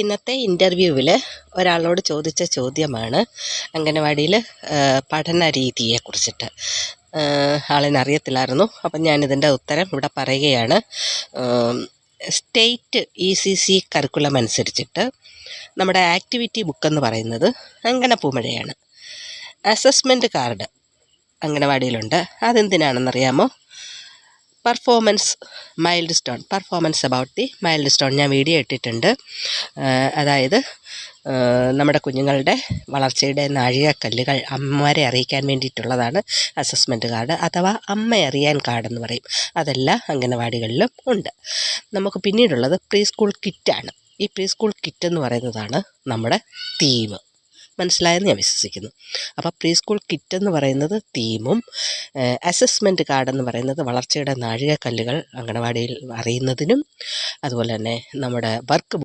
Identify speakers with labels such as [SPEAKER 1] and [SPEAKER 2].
[SPEAKER 1] ഇന്നത്തെ ഇൻ്റർവ്യൂവിൽ ഒരാളോട് ചോദിച്ച ചോദ്യമാണ് അംഗനവാടിയിൽ പഠന രീതിയെക്കുറിച്ചിട്ട്. ആളിനറിയത്തില്ലായിരുന്നു. അപ്പം ഞാനിതിൻ്റെ ഉത്തരം ഇവിടെ പറയുകയാണ്. സ്റ്റേറ്റ് ECC കറിക്കുലം അനുസരിച്ചിട്ട് നമ്മുടെ ആക്ടിവിറ്റി ബുക്കെന്ന് പറയുന്നത് അങ്കണപ്പൂമഴയാണ്. അസസ്മെൻറ്റ് കാർഡ് അംഗനവാടിയിലുണ്ട്. അതെന്തിനാണെന്നറിയാമോ? Performance about the milestone ഞാൻ വീഡിയോ ഇട്ടിട്ടുണ്ട്. അതായത് നമ്മുടെ കുഞ്ഞുങ്ങളുടെ വളർച്ചയുടെ നാഴികക്കല്ലുകൾ അമ്മമാരെ അറിയിക്കാൻ വേണ്ടിയിട്ടുള്ളതാണ് അസസ്മെൻറ്റ് കാർഡ്, അഥവാ അമ്മ അറിയാൻ കാർഡെന്ന് പറയും. അതെല്ലാ അംഗനവാടികളിലും ഉണ്ട്. നമുക്ക് പിന്നീടുള്ളത് പ്രീ സ്കൂൾ കിറ്റാണ്. ഈ പ്രീ സ്കൂൾ കിറ്റ് എന്ന് പറയുന്നതാണ് നമ്മുടെ തീം. മനസ്സിലായെന്ന് ഞാൻ വിശ്വസിക്കുന്നു. അപ്പോൾ പ്രീ സ്കൂൾ കിറ്റ് എന്ന് പറയുന്നത് തീമും, അസസ്മെൻറ്റ് കാർഡ് എന്ന് പറയുന്നത് വളർച്ചയുടെ നാഴികക്കല്ലുകൾ അംഗനവാടിയിൽ അറിയുന്നതിനും, അതുപോലെ തന്നെ നമ്മുടെ വർക്ക്